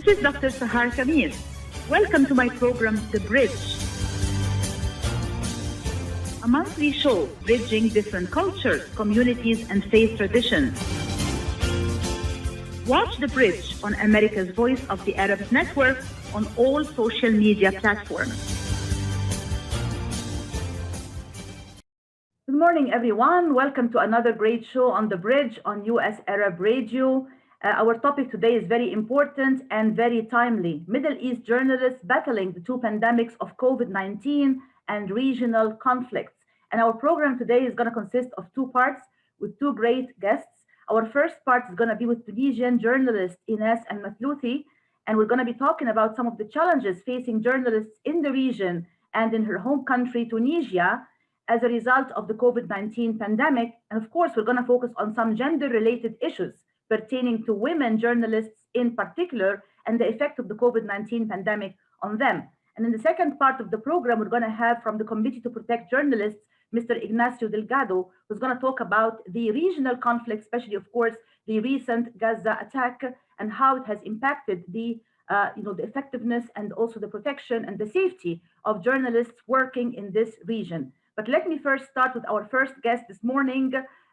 is Dr. Sahar Khamis. Welcome to my program, The Bridge, a monthly show bridging different cultures, communities, and faith traditions. Watch The Bridge on America's Voice of the Arabs Network on all social media platforms. Good morning, everyone. Welcome to another great show on The Bridge on US Arab Radio. Our topic today is very important and very timely. Middle East journalists battling the two pandemics of COVID-19 and regional conflicts. And our program today is going to consist of two parts with two great guests. Our first part is going to be with Tunisian journalist Ines Mathlouthi, and we're going to be talking about some of the challenges facing journalists in the region and in her home country, Tunisia, as a result of the COVID-19 pandemic. And of course, we're going to focus on some gender-related issues pertaining to women journalists in particular and the effect of the COVID-19 pandemic on them. And in the second part of the program, we're going to have from the Committee to Protect Journalists, Mr. Ignacio Delgado, who's going to talk about the regional conflict, especially, of course, the recent Gaza attack and how it has impacted the effectiveness and also the protection and the safety of journalists working in this region. But let me first start with our first guest this morning,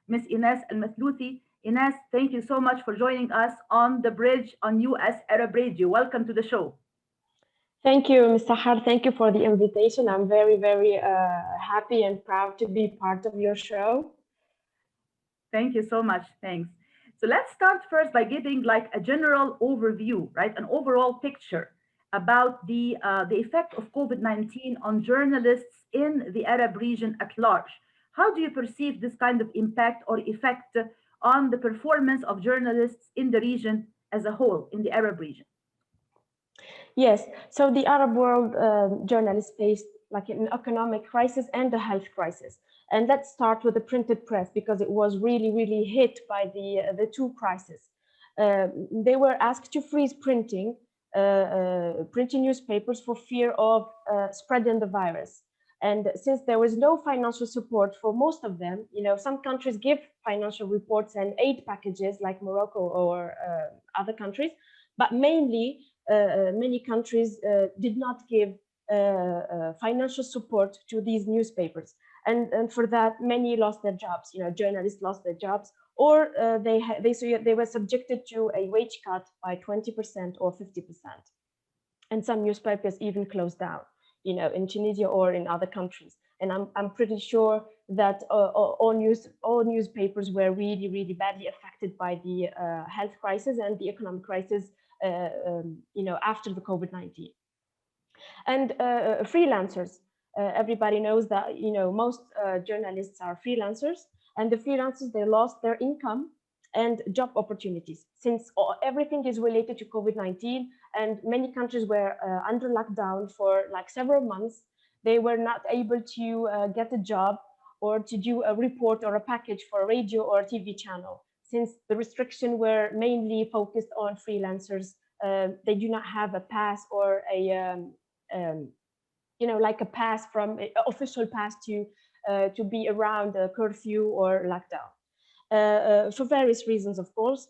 Ms. Ines Mathlouthi. Ines, thank you so much for joining us on The Bridge on US Arab Radio. Welcome to the show. Thank you, Ms. Sahar. Thank you for the invitation. I'm very, very happy and proud to be part of your show. Thank you so much. Thanks. So let's start first by giving like a general overview, right? An overall picture about the effect of COVID-19 on journalists in the Arab region at large. How do you perceive this kind of impact or effect on the performance of journalists in the region as a whole, in the Arab region? Yes, so the Arab world journalists faced like an economic crisis and a health crisis. And let's start with the printed press because it was really, really hit by the two crises. They were asked to freeze printing newspapers for fear of spreading the virus. And since there was no financial support for most of them, some countries give financial reports and aid packages like Morocco or other countries, but mainly many countries did not give financial support to these newspapers. And for that, many lost their jobs, journalists lost their jobs, or they were subjected to a wage cut by 20% or 50%. And some newspapers even closed down, in Tunisia or in other countries. And I'm pretty sure that all newspapers were really, really badly affected by the health crisis and the economic crisis, after the COVID-19. And freelancers, everybody knows that, most journalists are freelancers, and the freelancers, they lost their income and job opportunities since everything is related to COVID-19 and many countries were under lockdown for like several months. They were not able to get a job or to do a report or a package for a radio or a TV channel. Since the restrictions were mainly focused on freelancers, they do not have a pass or like a pass from an official pass to be around a curfew or lockdown. For various reasons, of course,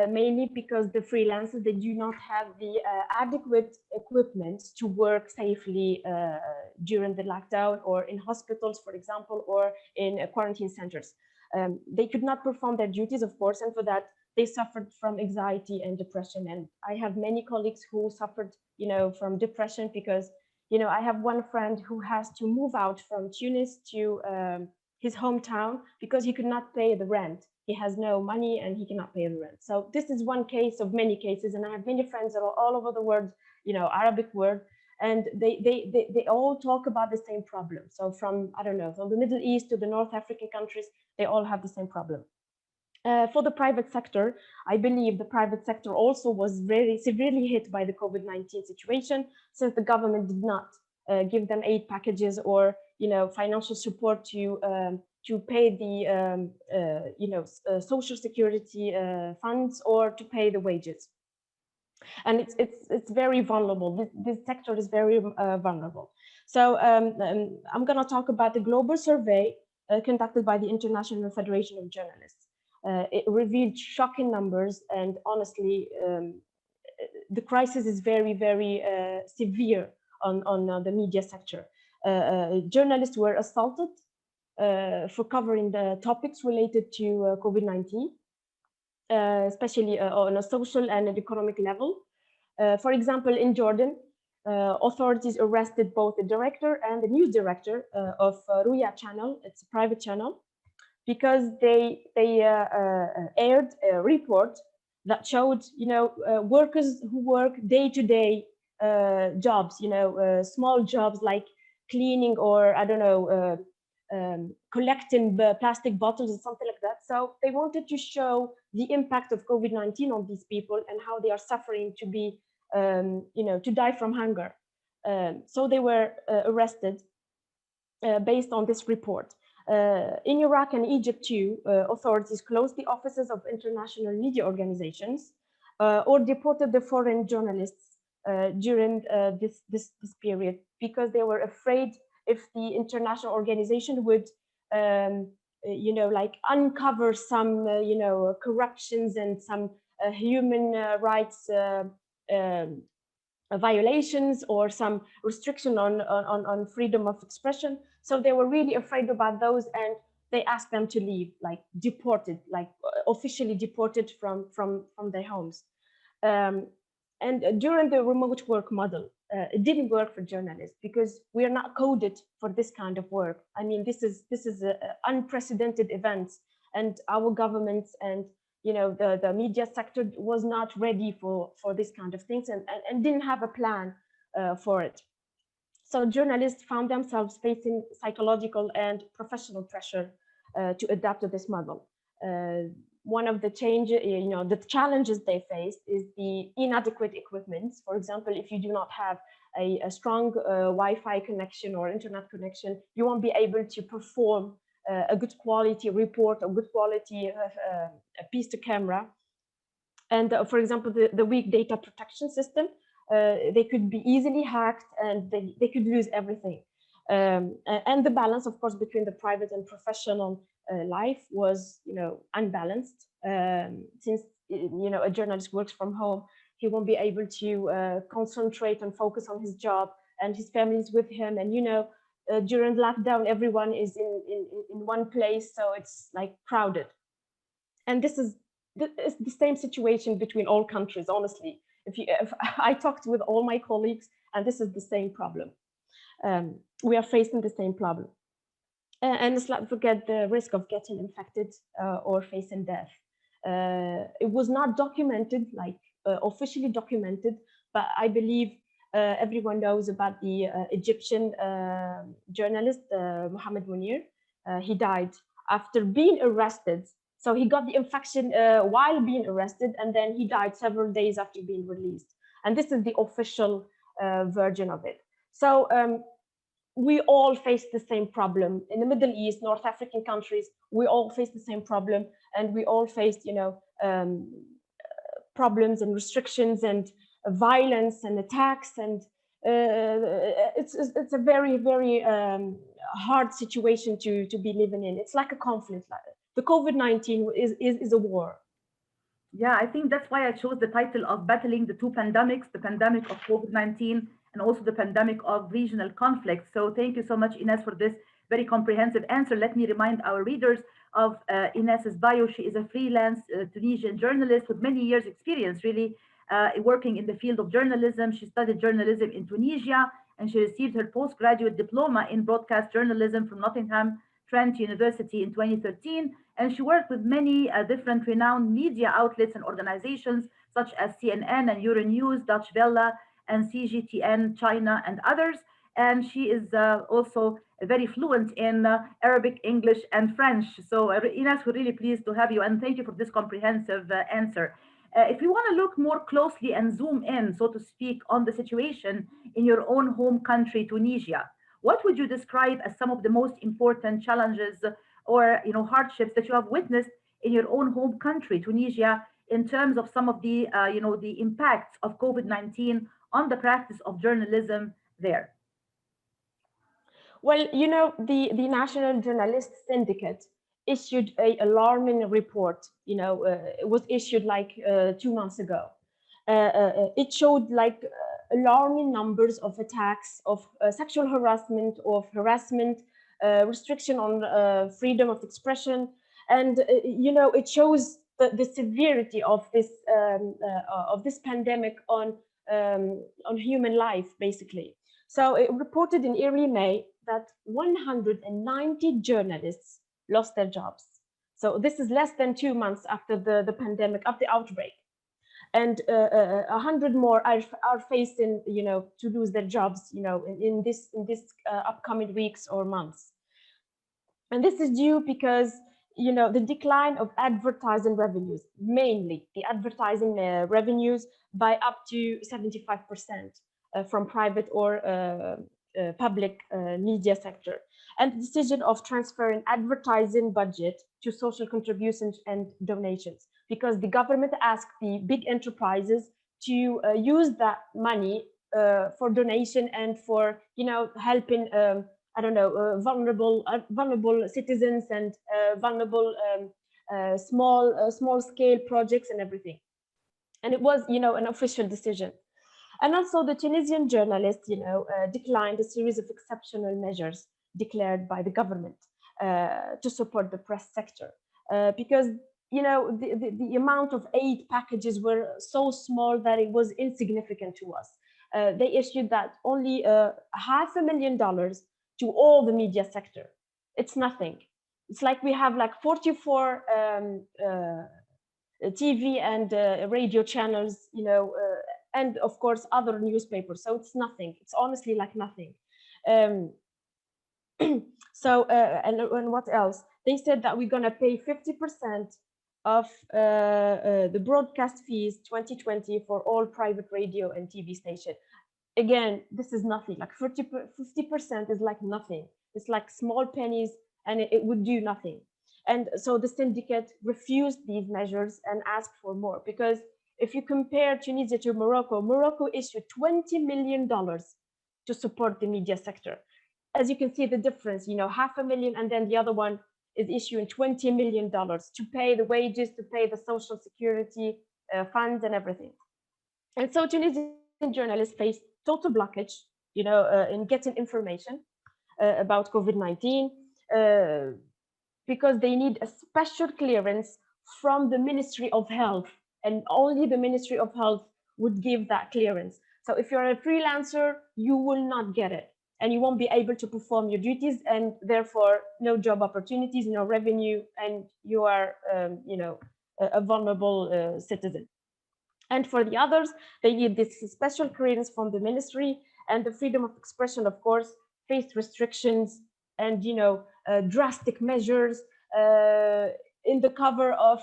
mainly because the freelancers, they do not have the adequate equipment to work safely during the lockdown or in hospitals, for example, or in quarantine centers. They could not perform their duties, of course, and for that, they suffered from anxiety and depression. And I have many colleagues who suffered, from depression because, I have one friend who has to move out from Tunis to his hometown because he could not pay the rent. He has no money and he cannot pay the rent. So this is one case of many cases. And I have many friends that are all over the world, Arabic world, and they all talk about the same problem. So from the Middle East to the North African countries, they all have the same problem. For the private sector, I believe the private sector also was very severely hit by the COVID-19 situation, since the government did not give them aid packages or financial support to pay the social security funds or to pay the wages. And it's very vulnerable. This sector is very vulnerable. So I'm going to talk about the global survey conducted by the International Federation of Journalists. It revealed shocking numbers, and honestly, the crisis is very, very severe on the media sector. Journalists were assaulted for covering the topics related to COVID-19, especially on a social and an economic level. For example, in Jordan, authorities arrested both the director and the news director of Ruya channel. It's a private channel, because they aired a report that showed, workers who work day-to-day jobs, small jobs like cleaning, or I don't know, collecting plastic bottles or something like that. So they wanted to show the impact of COVID-19 on these people and how they are suffering to be, to die from hunger. So they were arrested based on this report. In Iraq and Egypt too, authorities closed the offices of international media organizations or deported the foreign journalists during this period, because they were afraid if the international organization would, uncover some, corruptions and some human rights violations or some restriction on freedom of expression. So they were really afraid about those, and they asked them to leave, like deported, like officially deported from their homes. And during the remote work model, it didn't work for journalists, because we are not coded for this kind of work. I mean, this is a unprecedented event, and our governments and the media sector was not ready for this kind of things, and didn't have a plan for it. So journalists found themselves facing psychological and professional pressure to adapt to this model. One of the the challenges they faced is the inadequate equipment. For example, if you do not have a strong Wi-Fi connection or internet connection, you won't be able to perform a good quality report, a good quality piece to camera. And for example, the weak data protection system, they could be easily hacked, and they could lose everything. And the balance, of course, between the private and professional life was, unbalanced. Since a journalist works from home, he won't be able to concentrate and focus on his job, and his family is with him. And during lockdown, everyone is in one place, so it's like crowded. And this is the same situation between all countries, honestly. If I talked with all my colleagues, and this is the same problem. We are facing the same problem. And let's not forget the risk of getting infected or facing death. It was not documented, like officially documented, but I believe everyone knows about the Egyptian journalist, Mohammed Munir. He died after being arrested. So he got the infection while being arrested, and then he died several days after being released. And this is the official version of it. So we all face the same problem. In the Middle East, North African countries, we all face the same problem, and we all faced, problems and restrictions and violence and attacks, and it's a very, very hard situation to be living in. It's like a conflict. The COVID-19 is a war. Yeah, I think that's why I chose the title of Battling the Two Pandemics, the pandemic of COVID-19 and also the pandemic of regional conflict. So thank you so much, Ines, for this very comprehensive answer. Let me remind our readers of Ines's bio. She is a freelance Tunisian journalist with many years experience, really, working in the field of journalism. She studied journalism in Tunisia, and she received her postgraduate diploma in broadcast journalism from Nottingham Trent University in 2013. And she worked with many different renowned media outlets and organizations such as CNN and Euronews, Deutsche Welle, and CGTN China, and others. And she is also very fluent in Arabic, English, and French. So Ines, we're really pleased to have you, and thank you for this comprehensive answer. If you want to look more closely and zoom in, so to speak, on the situation in your own home country, Tunisia, what would you describe as some of the most important challenges or hardships that you have witnessed in your own home country, Tunisia, in terms of some of the the impacts of COVID-19 on the practice of journalism there? Well, the National Journalists Syndicate issued an alarming report. It was issued like 2 months ago. It showed like alarming numbers of attacks, of sexual harassment, of harassment, restriction on freedom of expression, and it shows the severity of this pandemic on human life, basically. So it reported in early May that 190 journalists lost their jobs. So this is less than 2 months after the pandemic, of the outbreak. And 100 more are facing, to lose their jobs, in this upcoming weeks or months. And this is due because, the decline of advertising revenues, mainly the advertising revenues, by up to 75% from private or public media sector, and the decision of transferring advertising budget to social contributions and donations, because the government asked the big enterprises to use that money for donation and for, helping vulnerable citizens and vulnerable small scale projects and everything. And it was, an official decision. And also the Tunisian journalists, declined a series of exceptional measures declared by the government to support the press sector, because the amount of aid packages were so small that it was insignificant to us. They issued that only $500,000 to all the media sector. It's nothing. It's like we have like 44 TV and radio channels, and of course other newspapers. So it's nothing. It's honestly like nothing. So and what else? They said that we're gonna pay 50% of the broadcast fees 2020 for all private radio and TV station. Again, this is nothing. Like 50% is like nothing. It's like small pennies, and it would do nothing. And so the syndicate refused these measures and asked for more, because if you compare Tunisia to Morocco, Morocco issued $20 million to support the media sector. As you can see the difference, $500,000, and then the other one is issuing $20 million to pay the wages, to pay the social security funds and everything. And so Tunisian journalists face total blockage, in getting information about COVID-19, because they need a special clearance from the Ministry of Health, and only the Ministry of Health would give that clearance. So if you're a freelancer, you will not get it, and you won't be able to perform your duties, and therefore no job opportunities, no revenue, and you are, a vulnerable citizen. And for the others, they need this special clearance from the ministry, and the freedom of expression, of course, faced restrictions and, drastic measures in the cover of,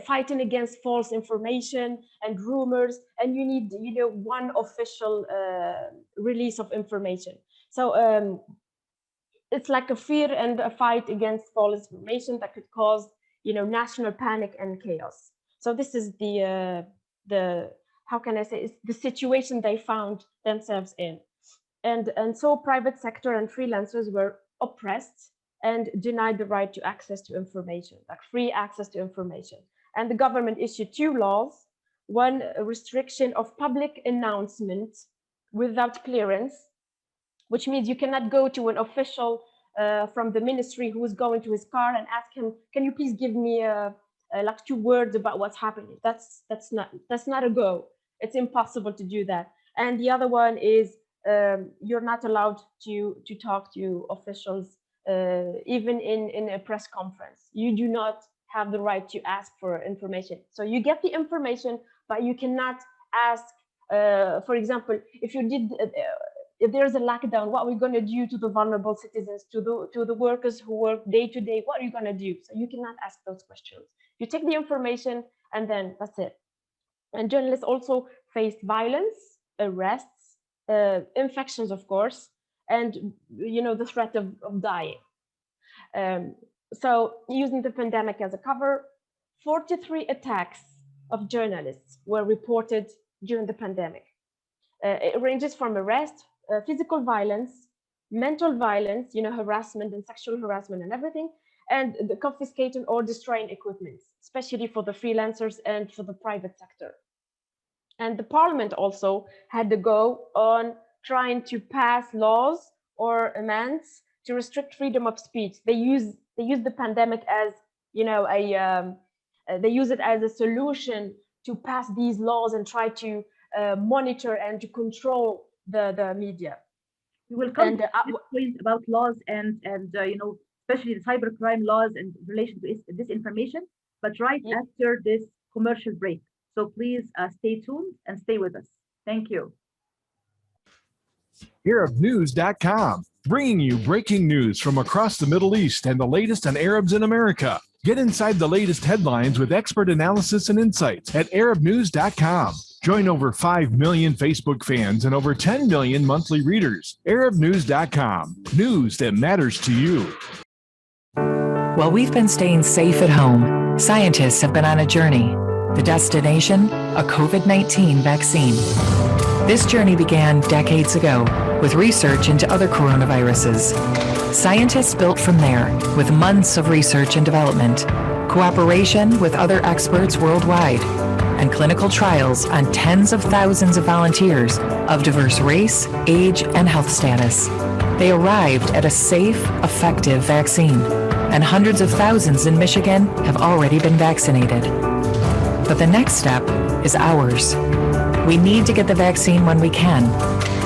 fighting against false information and rumors, and you need, one official release of information. So it's like a fear and a fight against false information that could cause, national panic and chaos. So this is the how can I say, it's the situation they found themselves in. And so private sector and freelancers were oppressed and denied the right to access to information, like free access to information. And the government issued 2 laws: one, a restriction of public announcement without clearance, which means you cannot go to an official from the ministry who is going to his car and ask him, can you please give me like 2 words about what's happening? That's not a go. It's impossible to do that. And the other one is you're not allowed to talk to officials, even in a press conference. You do not have the right to ask for information. So you get the information, but you cannot ask, for example, if there's a lockdown, what are we going to do to the vulnerable citizens, to the workers who work day to day? What are you going to do? So you cannot ask those questions. You take the information, and then that's it. And journalists also faced violence, arrests, infections, of course, and the threat of dying. So using the pandemic as a cover, 43 attacks of journalists were reported during the pandemic. It ranges from arrest, physical violence, mental violence, harassment and sexual harassment and everything, and the confiscating or destroying equipment, especially for the freelancers and for the private sector. And the parliament also had to go on trying to pass laws or amendments to restrict freedom of speech. They use the pandemic as, they use it as a solution to pass these laws and try to monitor and to control the media. We will come to this point about laws and especially the cybercrime laws in relation to disinformation, but right after this commercial break. So please stay tuned and stay with us. Thank you. ArabNews.com, bringing you breaking news from across the Middle East and the latest on Arabs in America. Get inside the latest headlines with expert analysis and insights at ArabNews.com. Join over 5 million Facebook fans and over 10 million monthly readers. ArabNews.com, news that matters to you. While we've been staying safe at home, scientists have been on a journey. The destination, a COVID-19 vaccine. This journey began decades ago with research into other coronaviruses. Scientists built from there with months of research and development, cooperation with other experts worldwide, and clinical trials on tens of thousands of volunteers of diverse race, age, and health status. They arrived at a safe, effective vaccine, and hundreds of thousands in Michigan have already been vaccinated. But the next step is ours. We need to get the vaccine when we can.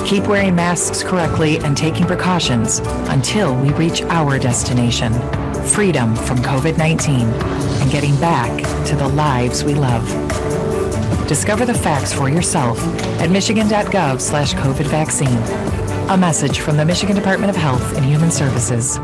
Keep wearing masks correctly and taking precautions until we reach our destination, freedom from COVID-19 and getting back to the lives we love. Discover the facts for yourself at michigan.gov/COVID vaccine. A message from the Michigan Department of Health and Human Services.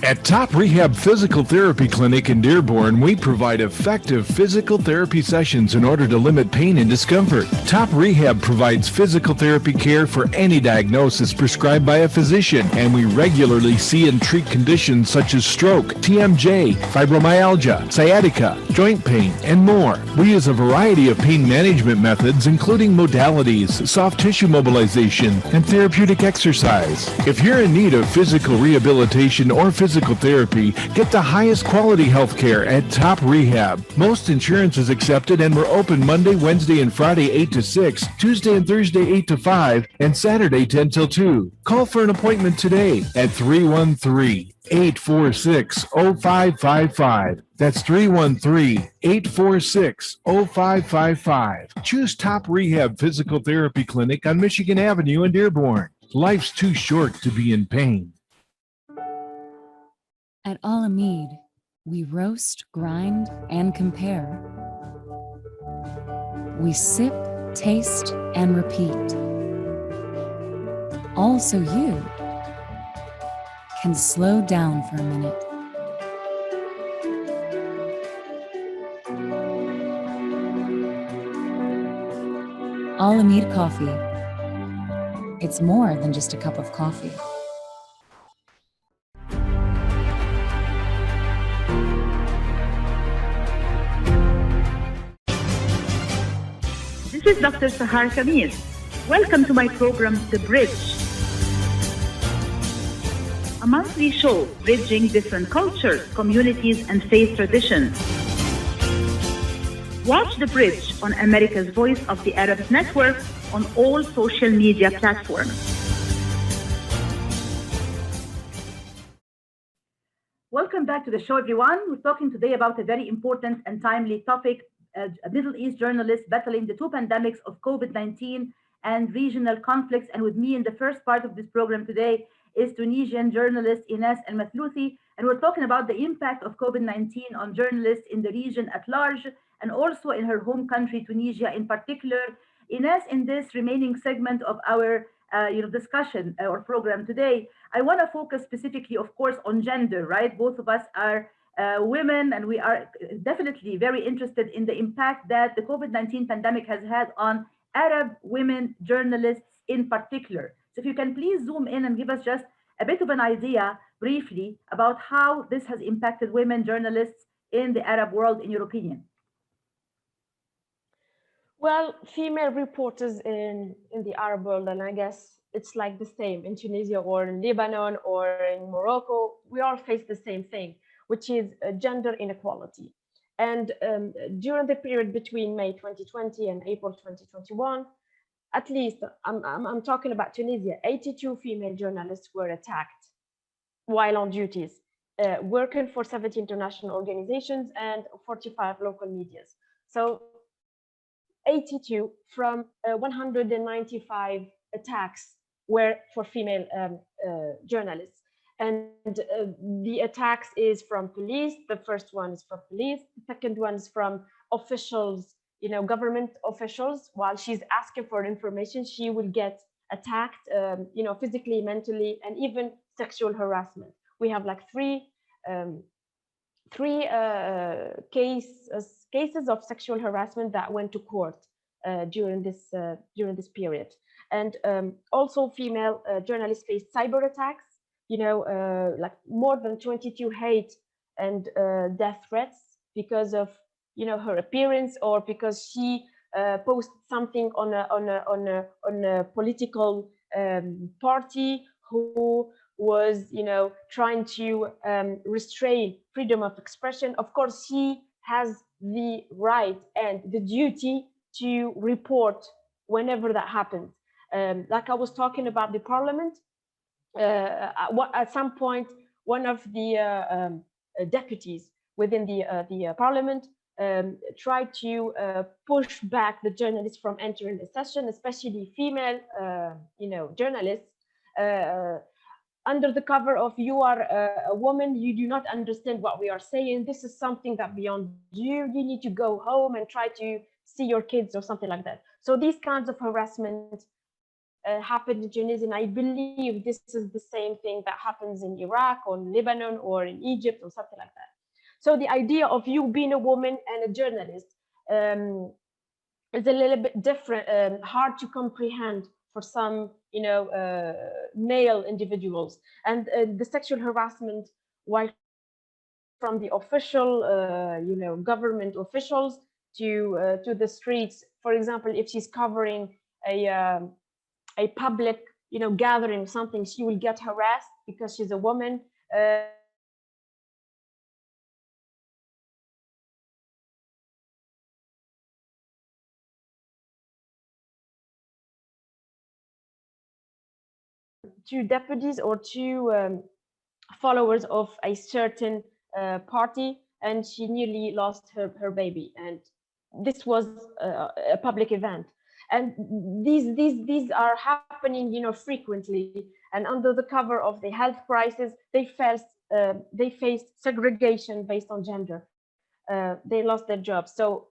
At Top Rehab Physical Therapy Clinic in Dearborn, we provide effective physical therapy sessions in order to limit pain and discomfort. Top Rehab provides physical therapy care for any diagnosis prescribed by a physician, and we regularly see and treat conditions such as stroke, TMJ, fibromyalgia, sciatica, joint pain, and more. We use a variety of pain management methods, including modalities, soft tissue mobilization, and therapeutic exercise. If you're in need of physical rehabilitation or physical therapy, get the highest quality health care at Top Rehab. Most insurance is accepted, and we're open Monday, Wednesday, and Friday 8 to 6, Tuesday and Thursday 8 to 5, and Saturday 10 till 2. Call for an appointment today at 313-846-0555. That's 313-846-0555. Choose Top Rehab Physical Therapy Clinic on Michigan Avenue in Dearborn. Life's too short to be in pain. At Alamede, we roast, grind, and compare. We sip, taste, and repeat. All so you can slow down for a minute. Alamede Coffee. It's more than just a cup of coffee. This is Dr. Sahar Khamis. Welcome to my program, The Bridge, a monthly show bridging different cultures, communities, and faith traditions. Watch The Bridge on America's Voice of the Arabs Network on all social media platforms. Welcome back to the show, everyone. We're talking today about a very important and timely topic, Middle East journalists battling the two pandemics of COVID-19 and regional conflicts. And with me in the first part of this program today is Tunisian journalist Ines Mathlouthi, and we're talking about the impact of COVID-19 on journalists in the region at large and also in her home country, Tunisia in particular. Ines, in this remaining segment of our discussion or program today, I want to focus specifically, of course, on gender, right? Both of us are women, and we are definitely very interested in the impact that the COVID-19 pandemic has had on Arab women journalists in particular. So if you can please zoom in and give us just a bit of an idea briefly about how this has impacted women journalists in the Arab world, in your opinion. Well, female reporters in the Arab world, and I guess it's like the same in Tunisia or in Lebanon or in Morocco. We all face the same thing, which is gender inequality. And during the period between May 2020 and April 2021, at least I'm talking about Tunisia, 82 female journalists were attacked while on duties, working for 70 international organizations and 45 local medias. So 82 from 195 attacks were for female journalists. And the attacks is from police. The first one is from police. The second one is from officials, government officials. While she's asking for information, she will get attacked, physically, mentally, and even sexual harassment. We have like three cases of sexual harassment that went to court during this period. And also female journalists faced cyber attacks, like more than 22 hate and death threats because of her appearance, or because she posted something on a political party who was trying to restrain freedom of expression. Of course, she has the right and the duty to report whenever that happens. Like I was talking about the parliament, at some point, one of the deputies within the parliament tried to push back the journalists from entering the session, especially female, journalists, under the cover of "you are a woman, you do not understand what we are saying. This is something that beyond you. You need to go home and try to see your kids," or something like that. So these kinds of harassment happened in Tunisia, and I believe this is the same thing that happens in Iraq or in Lebanon or in Egypt or something like that. So the idea of you being a woman and a journalist is a little bit different, hard to comprehend for some, male individuals. And the sexual harassment, while from the official, government officials to the streets. For example, if she's covering a public, gathering, something, she will get harassed because she's a woman. To deputies or to followers of a certain party, and she nearly lost her baby. And this was a public event. And these are happening, frequently. And under the cover of the health crisis, they faced segregation based on gender. They lost their jobs. So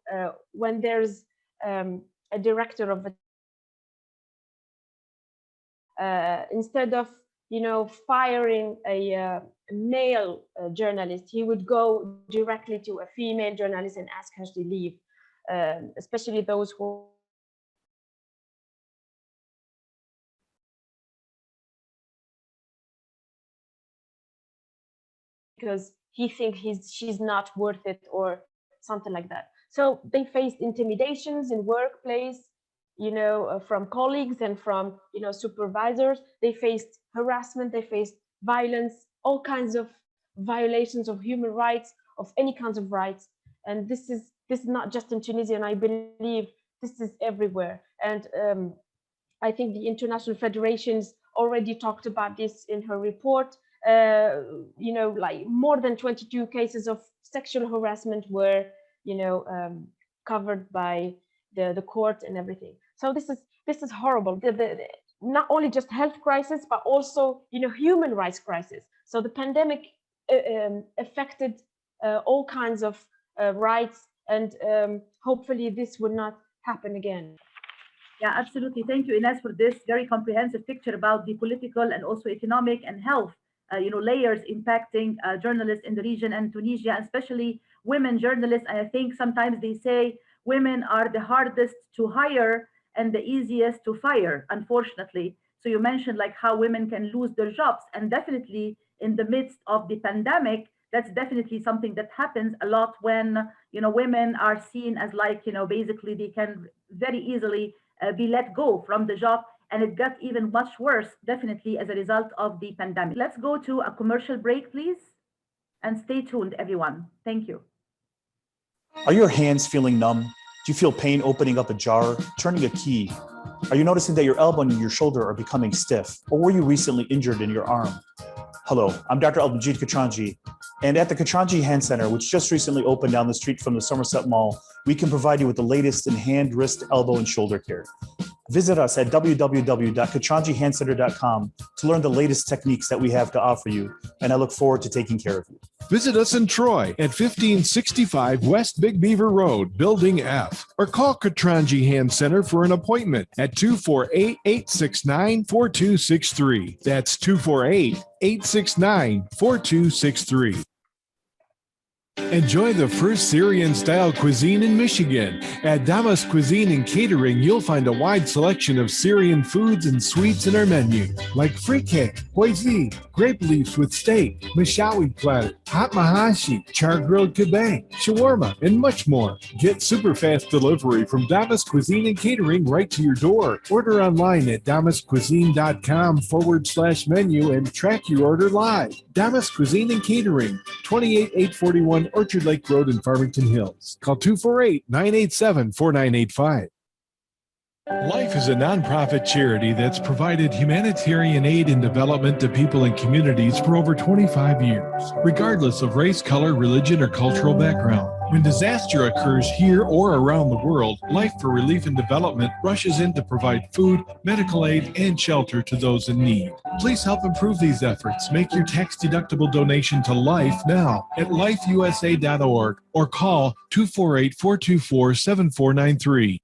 when there's a director of instead of firing a male journalist, he would go directly to a female journalist and ask her to leave, especially those who because he thinks she's not worth it or something like that. So they faced intimidations in workplace, from colleagues and from, supervisors. They faced harassment, they faced violence, all kinds of violations of human rights, of any kinds of rights. And this is not just in Tunisia, and I believe this is everywhere. And I think the international federations already talked about this in her report. Like more than 22 cases of sexual harassment were, covered by the court and everything. So this is horrible. Not only just health crisis, but also, human rights crisis. So the pandemic affected all kinds of rights, and hopefully this will not happen again. Yeah, absolutely. Thank you, Ines, for this very comprehensive picture about the political and also economic and health, layers impacting journalists in the region and Tunisia, especially women journalists. And I think sometimes they say women are the hardest to hire and the easiest to fire, unfortunately. So you mentioned like how women can lose their jobs, and definitely in the midst of the pandemic, that's definitely something that happens a lot when, women are seen as like, basically they can very easily be let go from the job. and it got even much worse, definitely, as a result of the pandemic. Let's go to a commercial break, please, and stay tuned, everyone. Thank you. Are your hands feeling numb? Do you feel pain opening up a jar, turning a key? Are you noticing that your elbow and your shoulder are becoming stiff? Or were you recently injured in your arm? Hello, I'm Dr. Al-Majid Katranji, and at the Katranji Hand Center, which just recently opened down the street from the Somerset Mall, we can provide you with the latest in hand, wrist, elbow, and shoulder care. Visit us at www.katranjihandcenter.com to learn the latest techniques that we have to offer you, and I look forward to taking care of you. Visit us in Troy at 1565 West Big Beaver Road, Building F, or call Katranji Hand Center for an appointment at 248-869-4263. That's 248-869-4263. Enjoy the first Syrian-style cuisine in Michigan. At Damas Cuisine and Catering, you'll find a wide selection of Syrian foods and sweets in our menu, like frikeh, hoisin, grape leaves with steak, mashawi platter, hot mahashi, char-grilled kebab, shawarma, and much more. Get super fast delivery from Damas Cuisine and Catering right to your door. Order online at damascuisine.com/menu and track your order live. Damas Cuisine and Catering, 28841 Orchard Lake Road in Farmington Hills. Call 248-987-4985. Life is a nonprofit charity that's provided humanitarian aid and development to people and communities for over 25 years, regardless of race, color, religion, or cultural background. When disaster occurs here or around the world, Life for Relief and Development rushes in to provide food, medical aid, and shelter to those in need. Please help improve these efforts. Make your tax-deductible donation to Life now at lifeusa.org or call 248-424-7493.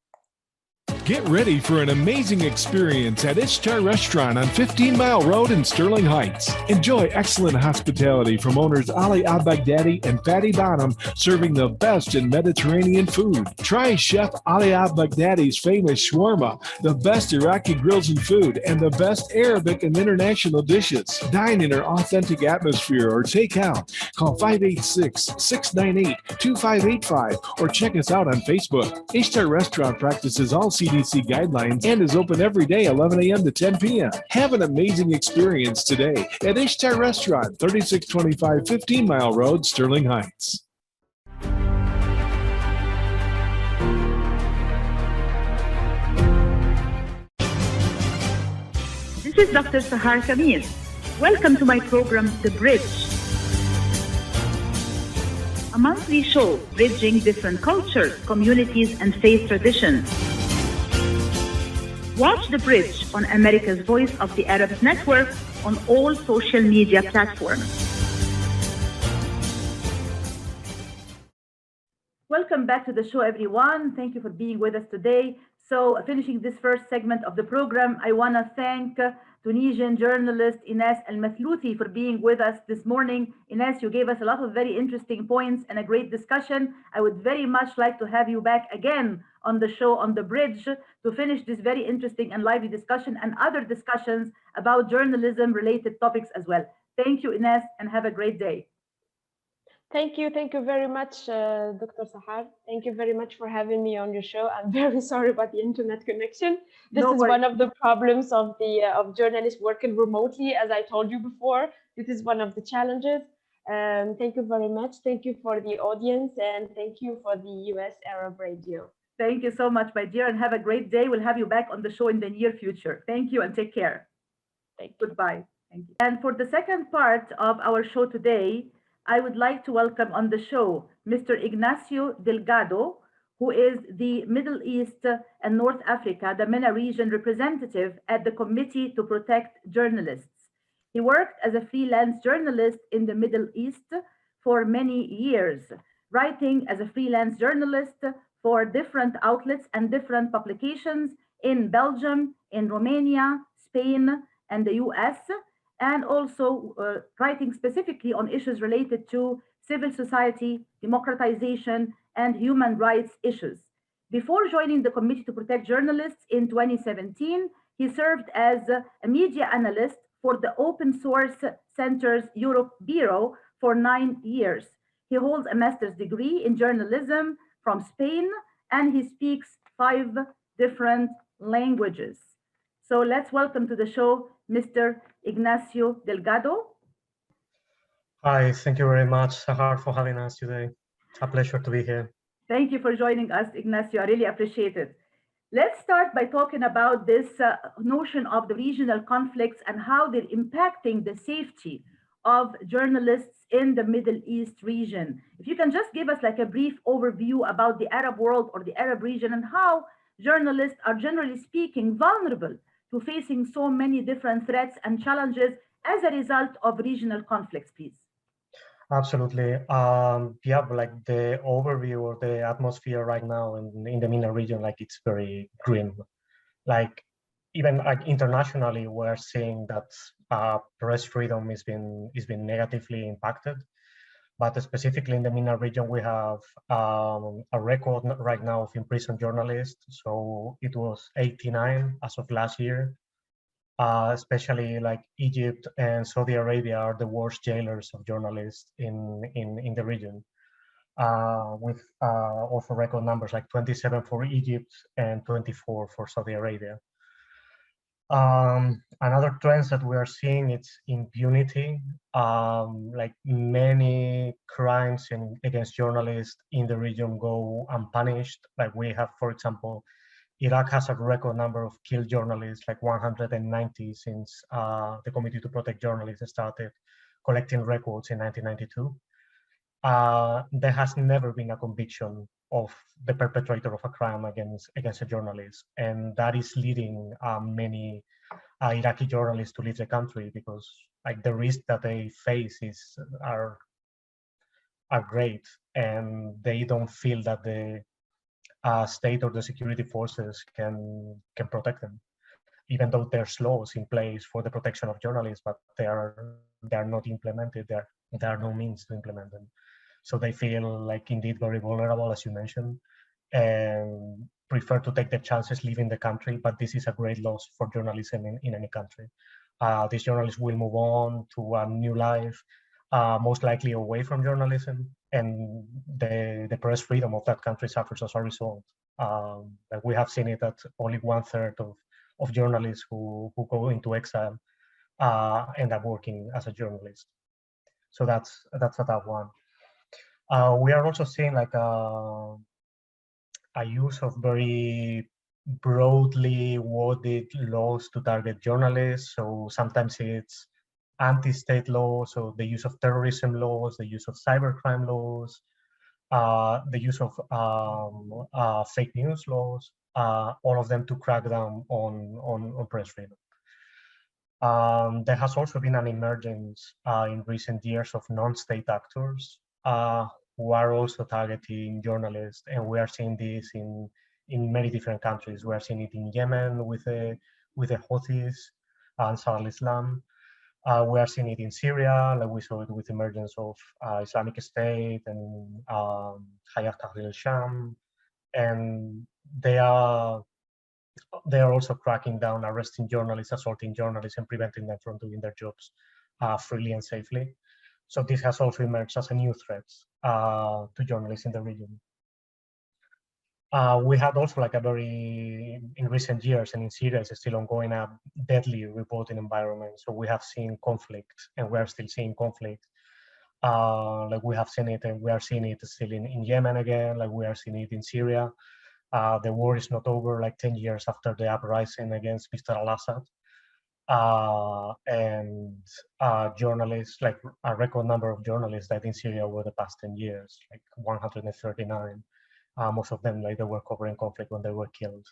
Get ready for an amazing experience at Ishtar Restaurant on 15 Mile Road in Sterling Heights. Enjoy excellent hospitality from owners Ali Al-Baghdadi and Fatty Bonham, serving the best in Mediterranean food. Try Chef Ali Al-Baghdadi's famous shawarma, the best Iraqi grills and food, and the best Arabic and international dishes. Dine in our authentic atmosphere or take out. Call 586-698-2585 or check us out on Facebook. Ishtar Restaurant practices all CDC guidelines and is open every day 11 a.m. to 10 p.m. Have an amazing experience today at Ishtar Restaurant, 3625 15 Mile Road, Sterling Heights. This is Dr. Sahar Khamis. Welcome to my program, The Bridge, a monthly show bridging different cultures, communities, and faith traditions. Watch The Bridge on America's Voice of the Arabs Network on all social media platforms. Welcome back to the show, everyone. Thank you for being with us today. So, finishing this first segment of the program, I want to thank Tunisian journalist Ines Mathlouthi for being with us this morning. Ines, you gave us a lot of very interesting points and a great discussion. I would very much like to have you back again on the show, on The Bridge, to finish this very interesting and lively discussion and other discussions about journalism related topics as well. Thank you, Ines, and have a great day. Thank you very much, Dr. Sahar. Thank you very much for having me on your show. I'm very sorry about the internet connection. This is one of the problems of of journalists working remotely, as I told you before. This is one of the challenges. Thank you very much. Thank you for the audience, and thank you for the US Arab Radio. Thank you so much, my dear, and have a great day. We'll have you back on the show in the near future. Thank you and take care. Thank you. Goodbye. Thank you. And for the second part of our show today, I would like to welcome on the show Mr. Ignacio Delgado, who is the Middle East and North Africa, the MENA region representative at the Committee to Protect Journalists. He worked as a freelance journalist in the Middle East for many years, writing as a freelance journalist for different outlets and different publications in Belgium, in Romania, Spain, and the US, and also writing specifically on issues related to civil society, democratization, and human rights issues. Before joining the Committee to Protect Journalists in 2017, he served as a media analyst for the Open Source Center's Europe Bureau for 9 years. He holds a master's degree in journalism from Spain, and he speaks 5 different languages. So let's welcome to the show Mr. Ignacio Delgado. Hi, thank you very much, Sahar, for having us today. It's a pleasure to be here. Thank you for joining us, Ignacio. I really appreciate it. Let's start by talking about this notion of the regional conflicts and how they're impacting the safety of journalists in the Middle East region. If you can just give us like a brief overview about the Arab world or the Arab region and how journalists are generally speaking vulnerable to facing so many different threats and challenges as a result of regional conflicts, please. Absolutely. Yeah, like the overview or the atmosphere right now in the MENA region, like it's very grim. Like even like internationally, we're seeing that press freedom is being negatively impacted. But specifically in the MENA region, we have a record right now of imprisoned journalists. So it was 89 as of last year. Especially like Egypt and Saudi Arabia are the worst jailers of journalists in the region, with also record numbers like 27 for Egypt and 24 for Saudi Arabia. Another trend that we are seeing is impunity. Like many crimes against journalists in the region go unpunished. Like we have, for example, Iraq has a record number of killed journalists, like 190 since the Committee to Protect Journalists started collecting records in 1992. There has never been a conviction of the perpetrator of a crime against a journalist. And that is leading many Iraqi journalists to leave the country because like the risk that they face are great, and they don't feel that the state or the security forces can protect them, even though there's laws in place for the protection of journalists, but they are not implemented. There are no means to implement them. So they feel like indeed very vulnerable, as you mentioned, and prefer to take the chances leaving the country. But this is a great loss for journalism in any country. These journalists will move on to a new life, most likely away from journalism, and the press freedom of that country suffers as a result. Like we have seen it that only 1/3 of journalists who go into exile end up working as a journalist. So that's a tough one. We are also seeing like a use of very broadly worded laws to target journalists. So sometimes it's anti-state laws, so the use of terrorism laws, the use of cybercrime laws, the use of fake news laws, all of them to crack down on press freedom. There has also been an emergence in recent years of non-state actors who are also targeting journalists, and we are seeing this in many different countries. We are seeing it in Yemen with the Houthis, Ansar al-Islam. We are seeing it in Syria, like we saw it with the emergence of Islamic State and Hayat Tahrir al-Sham, and they are also cracking down, arresting journalists, assaulting journalists, and preventing them from doing their jobs freely and safely. So this has also emerged as a new threat to journalists in the region. We had also like in recent years, and in Syria it's still ongoing, a deadly reporting environment. So we have seen conflict, and we are still seeing conflict. Like we have seen it, and we are seeing it still in Yemen again, like we are seeing it in Syria. The war is not over, like 10 years after the uprising against Mr. al-Assad. And journalists, like a record number of journalists died in Syria over the past 10 years, like 139. Most of them, like, they were covering conflict when they were killed.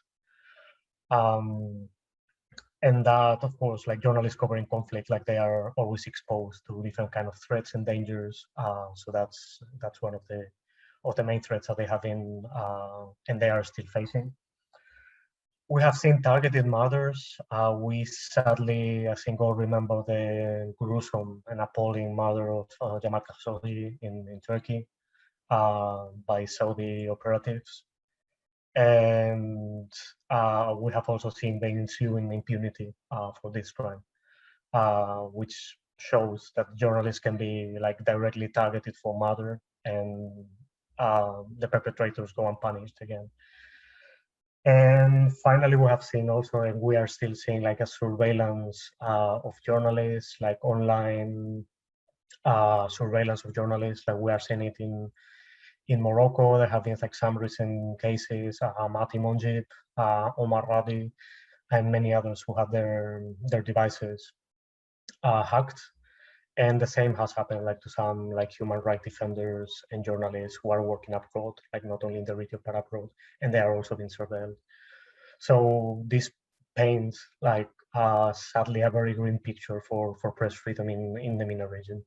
And that, of course, like journalists covering conflict, like they are always exposed to different kind of threats and dangers. So that's one of the main threats that they have and they are still facing. We have seen targeted murders. We sadly, I think, all remember the gruesome and appalling murder of Jamal Khashoggi in Turkey by Saudi operatives. And we have also seen the ensuing impunity for this crime, which shows that journalists can be like directly targeted for murder, and the perpetrators go unpunished again. And finally, we have seen also, and we are still seeing like a surveillance of journalists, like online surveillance of journalists. Like we are seeing it in Morocco. There have been like some recent cases, Mati Monjib, Omar Radi, and many others who have their devices hacked. And the same has happened like to some like human rights defenders and journalists who are working abroad, like not only in the region but abroad, and they are also being surveilled. So this paints like sadly a very grim picture for press freedom in the MENA region.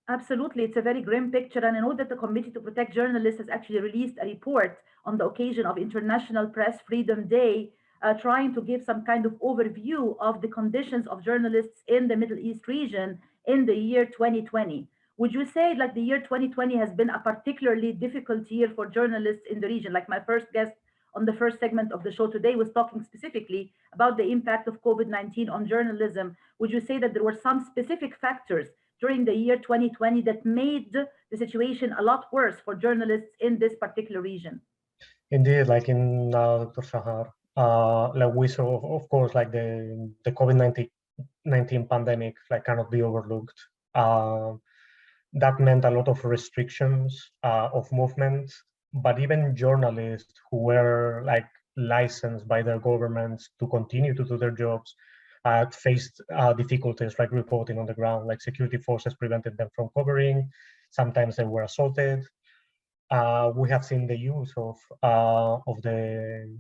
Absolutely, it's a very grim picture, and I know that the Committee to Protect Journalists has actually released a report on the occasion of International Press Freedom Day, trying to give some kind of overview of the conditions of journalists in the Middle East region in the year 2020. Would you say like the year 2020 has been a particularly difficult year for journalists in the region? Like my first guest on the first segment of the show today was talking specifically about the impact of COVID-19 on journalism. Would you say that there were some specific factors during the year 2020 that made the situation a lot worse for journalists in this particular region? Indeed, like in Dr. Sahar, like we saw, of course, like the COVID-19 pandemic like cannot be overlooked. That meant a lot of restrictions of movement, but even journalists who were like licensed by their governments to continue to do their jobs faced difficulties like reporting on the ground. Like security forces prevented them from covering. Sometimes they were assaulted. We have seen the use of the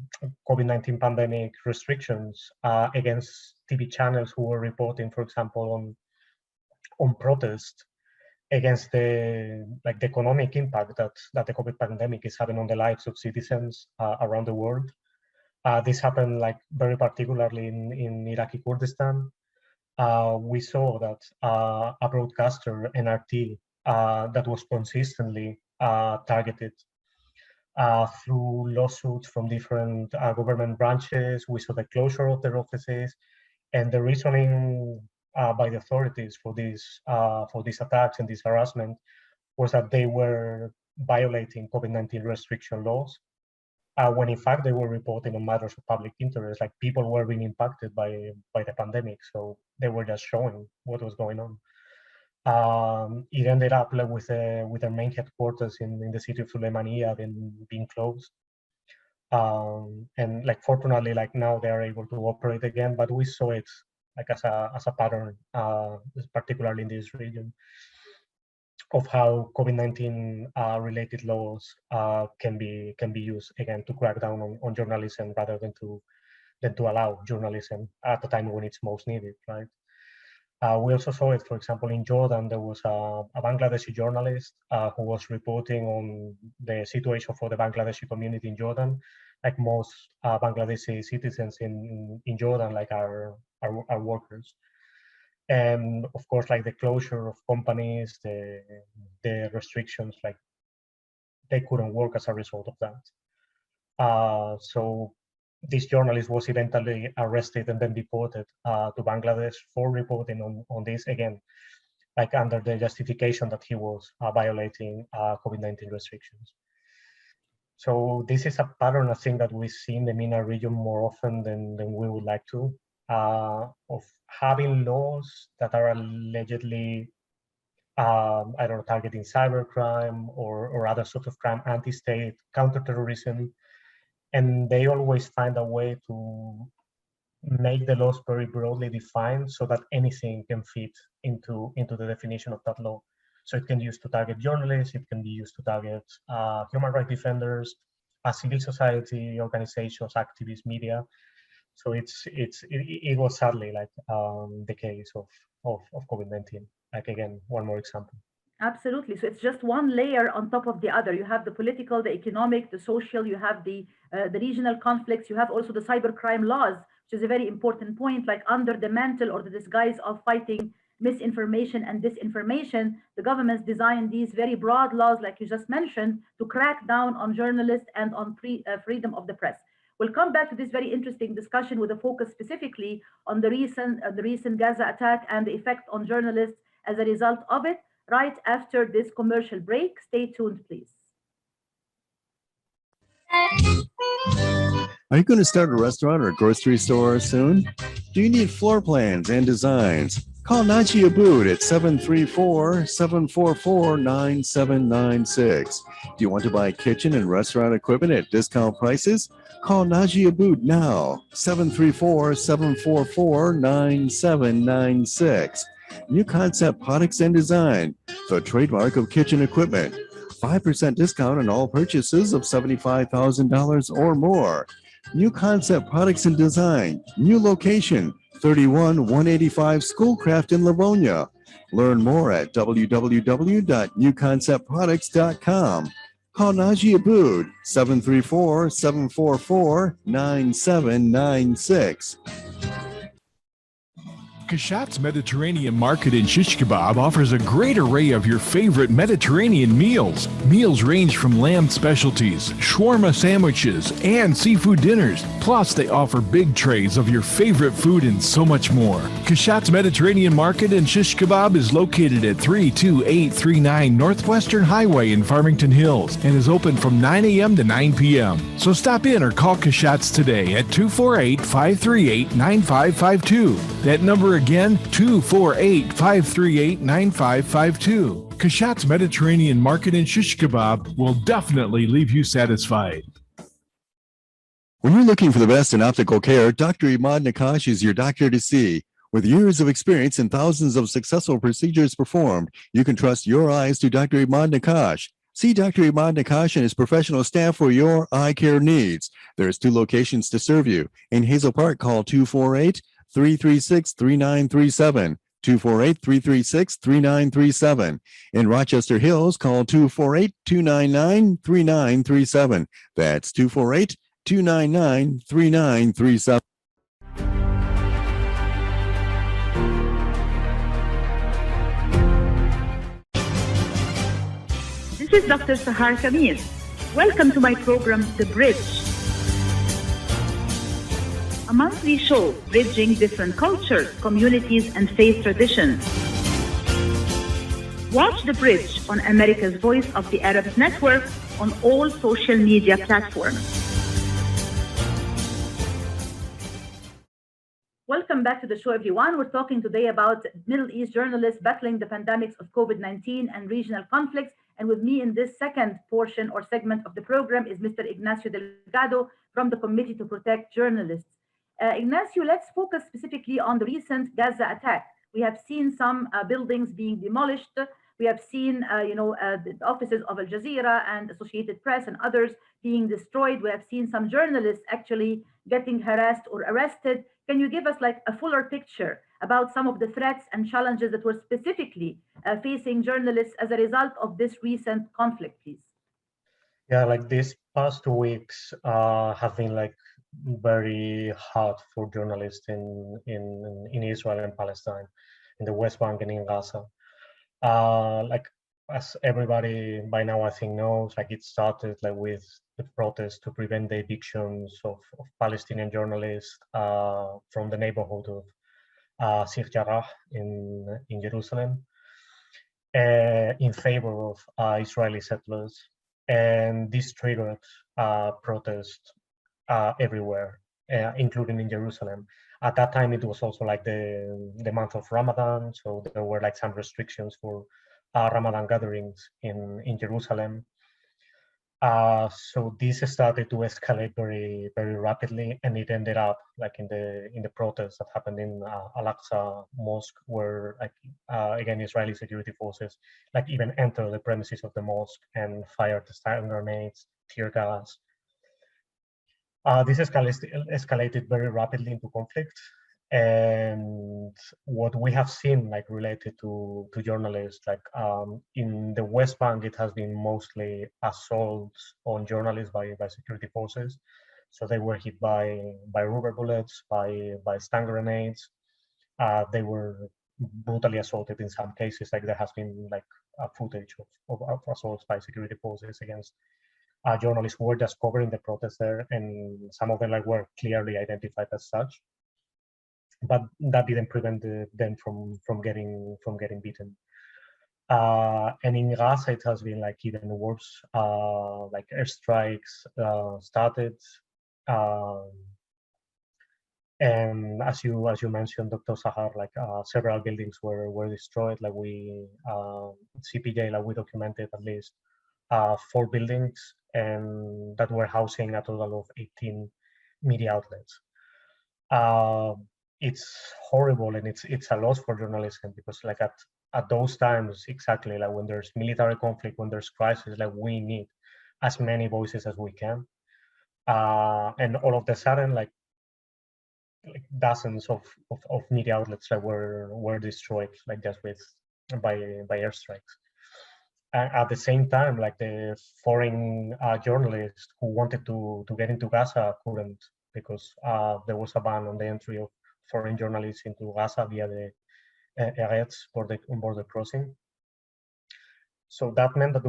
COVID-19 pandemic restrictions against TV channels who were reporting, for example, on protest against the economic impact that the COVID pandemic is having on the lives of citizens around the world. This happened like very particularly in Iraqi Kurdistan. We saw that a broadcaster, NRT, that was consistently targeted through lawsuits from different government branches. We saw the closure of their offices, and the reasoning by the authorities for these attacks and this harassment was that they were violating COVID-19 restriction laws, when in fact they were reporting on matters of public interest, like people were being impacted by the pandemic, so they were just showing what was going on. It ended up like, with their main headquarters in the city of Suleimania being closed. And like fortunately, like now they are able to operate again, but we saw it like as a pattern, particularly in this region, of how COVID-19 related laws can be used again to crack down on journalism rather than to allow journalism at the time when it's most needed, right? We also saw it, for example, in Jordan. There was a Bangladeshi journalist who was reporting on the situation for the Bangladeshi community in Jordan. Like most Bangladeshi citizens in Jordan, like are workers. And of course, like the closure of companies, the restrictions, like they couldn't work as a result of that. So this journalist was eventually arrested and then deported to Bangladesh for reporting on this again, like under the justification that he was violating COVID-19 restrictions. So this is a pattern, I think, that we see in the MENA region more often than we would like to, of having laws that are allegedly, I don't know, targeting cybercrime or other sorts of crime, anti-state, counterterrorism, and they always find a way to make the laws very broadly defined so that anything can fit into the definition of that law. So it can be used to target journalists, it can be used to target human rights defenders, civil society organizations, activists, media. So it was sadly like the case of COVID-19. Like again, one more example. Absolutely. So it's just one layer on top of the other. You have the political, the economic, the social, you have the regional conflicts, you have also the cybercrime laws, which is a very important point, like under the mantle or the disguise of fighting misinformation and disinformation, the governments designed these very broad laws, like you just mentioned, to crack down on journalists and on freedom of the press. We'll come back to this very interesting discussion with a focus specifically on the recent Gaza attack and the effect on journalists as a result of it, right after this commercial break. Stay tuned, please. Are you going to start a restaurant or grocery store soon? Do you need floor plans and designs? Call Naji Abood at 734-744-9796. Do you want to buy kitchen and restaurant equipment at discount prices? Call Naji Abood now, 734-744-9796. New Concept Products and Design, the trademark of kitchen equipment. 5% discount on all purchases of $75,000 or more. New Concept Products and Design, new location, 31185 Schoolcraft in Livonia. Learn more at www.newconceptproducts.com. Call Naji Abood, 734-744-9796. Kashat's Mediterranean Market in Shish Kebab offers a great array of your favorite Mediterranean meals. Meals range from lamb specialties, shawarma sandwiches, and seafood dinners. Plus, they offer big trays of your favorite food and so much more. Kashat's Mediterranean Market in Shish Kebab is located at 32839 Northwestern Highway in Farmington Hills and is open from 9 a.m. to 9 p.m. So stop in or call Kashat's today at 248-538-9552. That number again, 248-538-9552. Kashat's Mediterranean Market in Shish Kebab will definitely leave you satisfied. When you're looking for the best in optical care, Dr. Imad Nakash is your doctor to see. With years of experience and thousands of successful procedures performed, you can trust your eyes to Dr. Imad Nakash. See Dr. Imad Nakash and his professional staff for your eye care needs. There's 2 locations to serve you. In Hazel Park, call 248-336-3937. 248-336-3937. In Rochester Hills, call 248-299-3937. That's 248-299-3937. This is Dr. Sahar Khamis. Welcome to my program, The Bridge, a monthly show bridging different cultures, communities, and faith traditions. Watch The Bridge on America's Voice of the Arabs Network on all social media platforms. Welcome back to the show, everyone. We're talking today about Middle East journalists battling the pandemics of COVID-19 and regional conflicts. And with me in this second portion or segment of the program is Mr. Ignacio Delgado from the Committee to Protect Journalists. Ignacio, let's focus specifically on the recent Gaza attack. We have seen some buildings being demolished. We have seen, the offices of Al Jazeera and Associated Press and others being destroyed. We have seen some journalists actually getting harassed or arrested. Can you give us like a fuller picture about some of the threats and challenges that were specifically facing journalists as a result of this recent conflict, please? Yeah, like these past 2 weeks have been like very hard for journalists in Israel and Palestine, in the West Bank and in Gaza. Like as everybody by now I think knows, like it started like with the protests to prevent the evictions of Palestinian journalists from the neighborhood of Sheikh Jarrah in Jerusalem in favor of Israeli settlers, and this triggered protests everywhere, including in Jerusalem. At that time, it was also like the month of Ramadan, so there were like some restrictions for Ramadan gatherings in Jerusalem. So this started to escalate very, very rapidly, and it ended up like in the protests that happened in Al-Aqsa Mosque, where like again Israeli security forces like even entered the premises of the mosque and fired stun grenades, tear gas. This escalated very rapidly into conflict, and what we have seen like related to journalists, like in the West Bank, it has been mostly assaults on journalists by security forces. So they were hit by rubber bullets, by stun grenades. They were brutally assaulted in some cases. Like there has been like footage of assaults by security forces against journalists who were just covering the protests there, and some of them like were clearly identified as such. But that didn't prevent them from getting beaten. And in Gaza, it has been like even worse. Like airstrikes started And as you mentioned, Dr. Sahar, like several buildings were destroyed. Like CPJ, like we documented at least 4 buildings, and that were housing a total of 18 media outlets. It's horrible, and it's a loss for journalism, because like at those times, exactly like when there's military conflict, when there's crisis, like we need as many voices as we can. And all of a sudden, like dozens of media outlets that were destroyed, like just by airstrikes. And at the same time, like the foreign journalists who wanted to get into Gaza couldn't, because there was a ban on the entry of foreign journalists into Gaza via the Eretz border crossing. So that meant that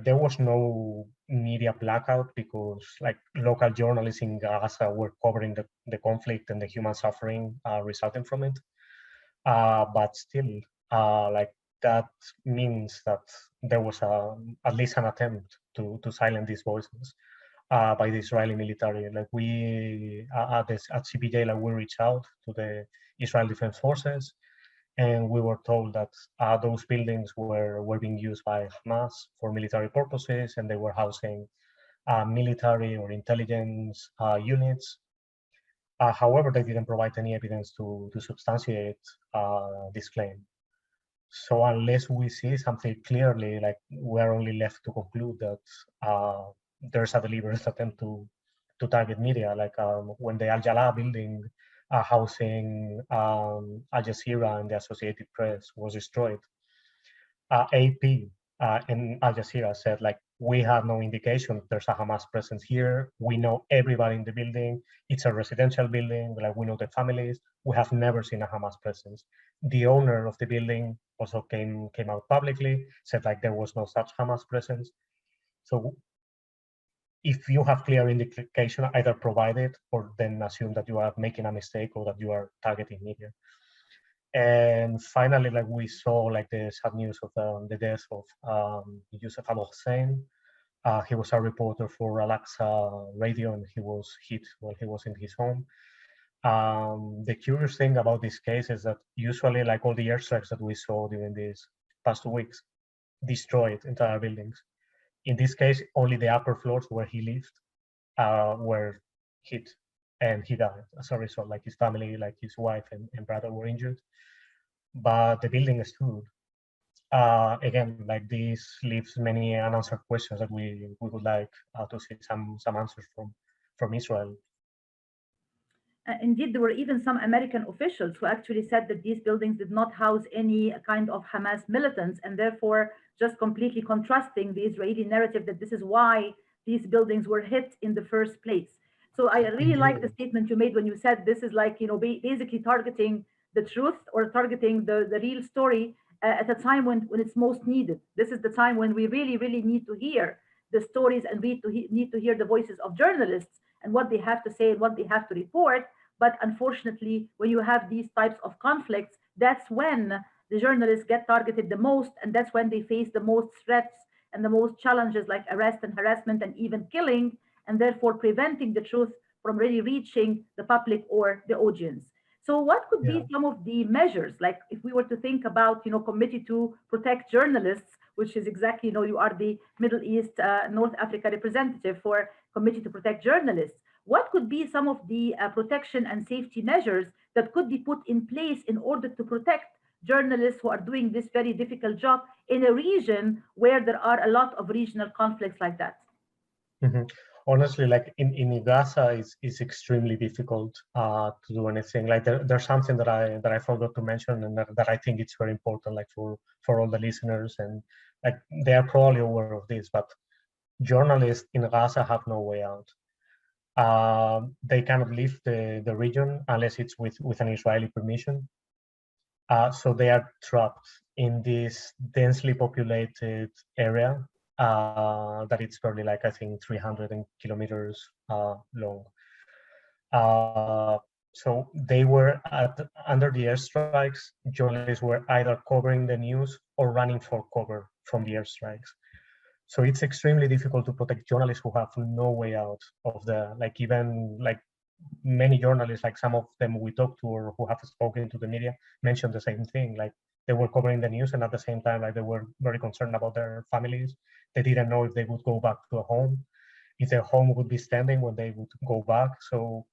there was no media blackout, because like local journalists in Gaza were covering the conflict and the human suffering resulting from it. But still, like that means that there was at least an attempt to silence these voices by the Israeli military. Like we at CPJ, like we reached out to the Israel Defense Forces, and we were told that those buildings were being used by Hamas for military purposes, and they were housing military or intelligence units. However, they didn't provide any evidence to substantiate this claim. So unless we see something clearly, like we're only left to conclude that there's a deliberate attempt to target media, like when the Al Jalaa building housing Al Jazeera and the Associated Press was destroyed. AP and Al Jazeera said, like, we have no indication there's a Hamas presence here. We know everybody in the building. It's a residential building. Like, we know the families. We have never seen a Hamas presence. The owner of the building also came out publicly, said like there was no such Hamas presence. So if you have clear indication, either provide it or then assume that you are making a mistake or that you are targeting media. And finally, like we saw like the sad news of the death of Youssef Abu Hussein. He was a reporter for Al-Aqsa Radio, and he was hit while he was in his home. The curious thing about this case is that usually, like all the airstrikes that we saw during these past 2 weeks, destroyed entire buildings. In this case, only the upper floors where he lived were hit, and he died as a result. Like his family, like his wife and brother were injured, but the building stood. Again, like this leaves many unanswered questions that we would like to see some answers from Israel. Indeed, there were even some American officials who actually said that these buildings did not house any kind of Hamas militants, and therefore just completely contrasting the Israeli narrative that this is why these buildings were hit in the first place. So I really like the statement you made when you said this is like, basically targeting the truth or targeting the real story at a time when it's most needed. This is the time when we really, really need to hear the stories, and we need to hear the voices of journalists and what they have to say and what they have to report. But unfortunately, when you have these types of conflicts, that's when the journalists get targeted the most, and that's when they face the most threats and the most challenges, like arrest and harassment and even killing, and therefore preventing the truth from really reaching the public or the audience. So what could be some of the measures, like if we were to think about, Committee to Protect Journalists, which is exactly, you are the Middle East, North Africa representative for Committee to Protect Journalists. What could be some of the protection and safety measures that could be put in place in order to protect journalists who are doing this very difficult job in a region where there are a lot of regional conflicts like that? Mm-hmm. Honestly, like in Gaza, it's extremely difficult to do anything. Like there's something that I forgot to mention, and that I think it's very important, like for all the listeners, and like they are probably aware of this, but journalists in Gaza have no way out. They cannot leave the region unless it's with an Israeli permission. So they are trapped in this densely populated area that it's probably like, I think, 300 kilometers long. So they were under the airstrikes. Journalists were either covering the news or running for cover from the airstrikes. So it's extremely difficult to protect journalists who have no way out of the, like, even like many journalists, like some of them we talked to or who have spoken to the media, mentioned the same thing. Like they were covering the news, and at the same time, like they were very concerned about their families. They didn't know if they would go back to a home, if their home would be standing when they would go back. So,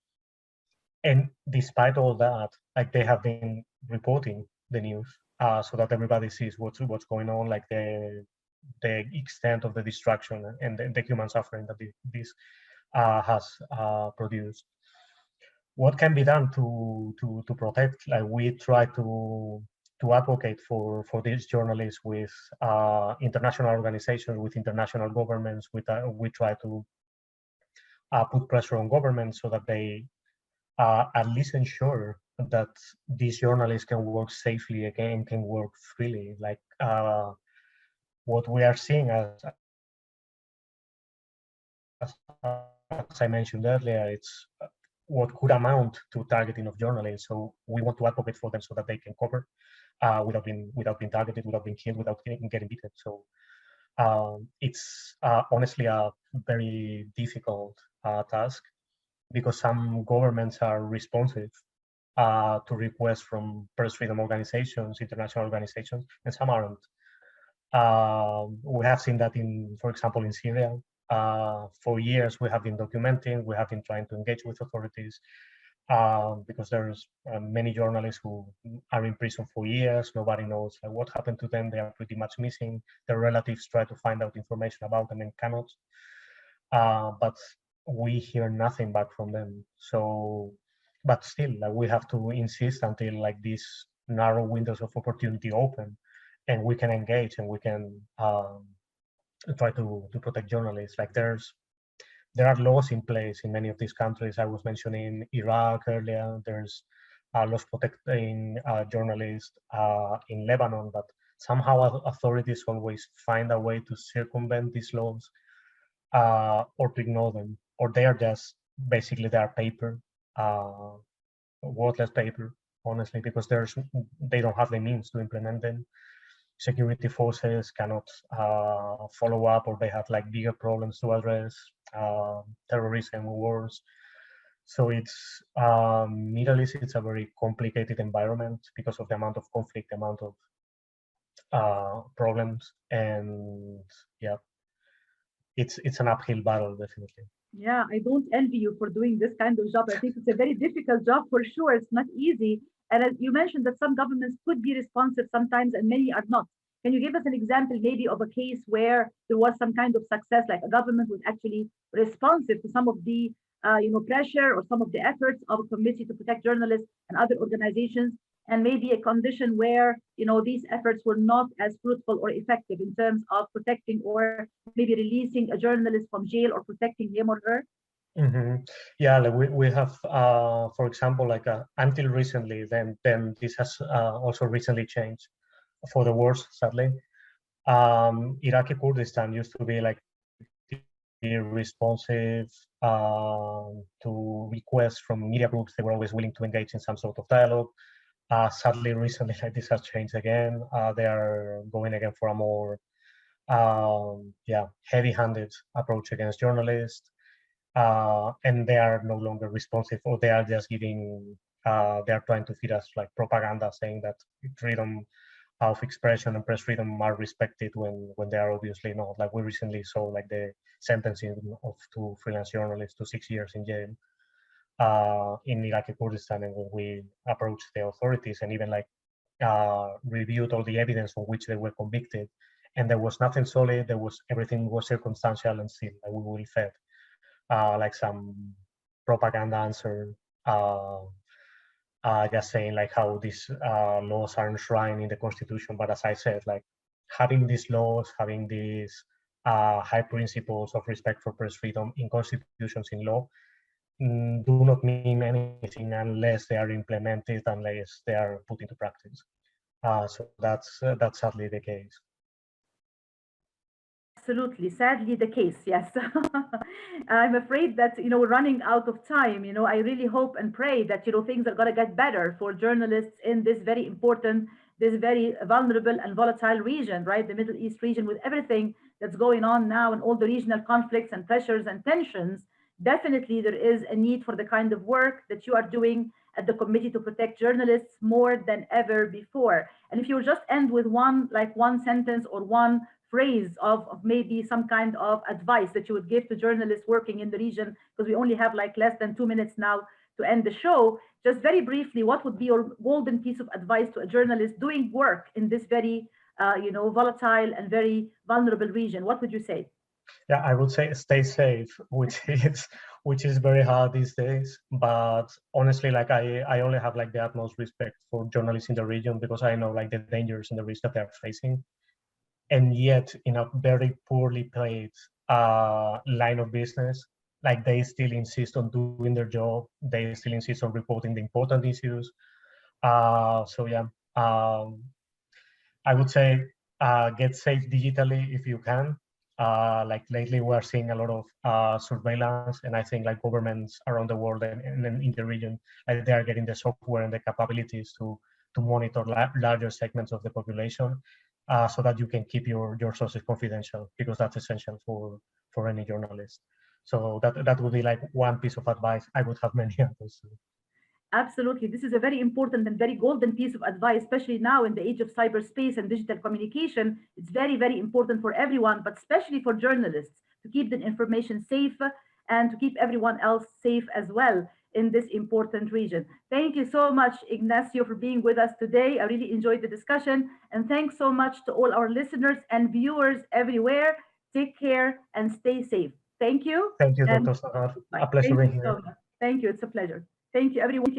and despite all that, like they have been reporting the news so that everybody sees what's going on, like the extent of the destruction and the human suffering that this has produced. What can be done to protect? Like we try to advocate for these journalists with international organizations, with international governments. We try to put pressure on governments so that they at least ensure that these journalists can work safely again, can work freely. Like what we are seeing as I mentioned earlier, it's what could amount to targeting of journalists. So we want to advocate for them so that they can cover without being targeted, without being killed, without getting beaten. So it's honestly a very difficult task, because some governments are responsive to requests from press freedom organizations, international organizations, and some aren't. We have seen that for example, in Syria. For years, we have been documenting, we have been trying to engage with authorities because there's many journalists who are in prison for years. Nobody knows what happened to them. They are pretty much missing. Their relatives try to find out information about them and cannot. But we hear nothing back from them. So, but still, we have to insist until like these narrow windows of opportunity open, and we can engage and we can try to protect journalists. Like there are laws in place in many of these countries. I was mentioning Iraq earlier. There's laws protecting journalists in Lebanon, but somehow authorities always find a way to circumvent these laws or to ignore them, or they are just basically they are paper, worthless paper, honestly, because they don't have the means to implement them. Security forces cannot follow up, or they have like bigger problems to address, terrorism, wars. So it's Middle East. It's a very complicated environment because of the amount of conflict, the amount of problems, and yeah, it's an uphill battle, definitely. Yeah, I don't envy you for doing this kind of job. I think it's a very difficult job for sure. It's not easy. And as you mentioned that some governments could be responsive sometimes and many are not. Can you give us an example maybe of a case where there was some kind of success, like a government was actually responsive to some of the pressure or some of the efforts of a committee to protect journalists and other organizations, and maybe a condition where these efforts were not as fruitful or effective in terms of protecting or maybe releasing a journalist from jail or protecting him or her? Mm-hmm. Yeah, like we have, for example, like until recently, then this has also recently changed for the worse, sadly. Iraqi Kurdistan used to be like responsive to requests from media groups. They were always willing to engage in some sort of dialogue. Sadly, recently, like this has changed again. They are going again for a more heavy-handed approach against journalists. And they are no longer responsive, or they are just giving, they are trying to feed us like propaganda saying that freedom of expression and press freedom are respected when they are obviously not. Like we recently saw like the sentencing of 2 freelance journalists to 6 years in jail in Iraqi Kurdistan, and when we approached the authorities and even like reviewed all the evidence on which they were convicted, and there was nothing solid, everything was circumstantial, and still like, we will fed like some propaganda answer, just saying like how these laws are enshrined in the constitution. But as I said, like having these laws, having these high principles of respect for press freedom in constitutions, in law, do not mean anything unless they are implemented, unless they are put into practice. So that's sadly the case. Absolutely, sadly the case, yes. I'm afraid that we're running out of time. I really hope and pray that things are going to get better for journalists in this very important, this very vulnerable and volatile region, right? The Middle East region, with everything that's going on now and all the regional conflicts and pressures and tensions, definitely there is a need for the kind of work that you are doing at the Committee to Protect Journalists more than ever before. And if you just end with one sentence or one phrase of maybe some kind of advice that you would give to journalists working in the region, because we only have like less than 2 minutes now to end the show, just very briefly, what would be your golden piece of advice to a journalist doing work in this very volatile and very vulnerable region? What would you say? Yeah, I would say stay safe, which is very hard these days. But honestly, like I only have like the utmost respect for journalists in the region, because I know like the dangers and the risks that they're facing. And yet, in a very poorly paid line of business, like they still insist on doing their job. They still insist on reporting the important issues. So yeah, I would say get safe digitally if you can. Like lately, we're seeing a lot of surveillance, and I think like governments around the world and in the region, like they are getting the software and the capabilities to monitor larger segments of the population, so that you can keep your sources confidential, because that's essential for any journalist. So that would be like one piece of advice. I would have many others. Absolutely. This is a very important and very golden piece of advice, especially now in the age of cyberspace and digital communication. It's very, very important for everyone, but especially for journalists, to keep the information safe and to keep everyone else safe as well in this important region. Thank you so much, Ignacio, for being with us today. I really enjoyed the discussion. And thanks so much to all our listeners and viewers everywhere. Take care and stay safe. Thank you. Thank you, Dr. Sahar. A pleasure being here. Thank you. It's a pleasure. Thank you, everyone.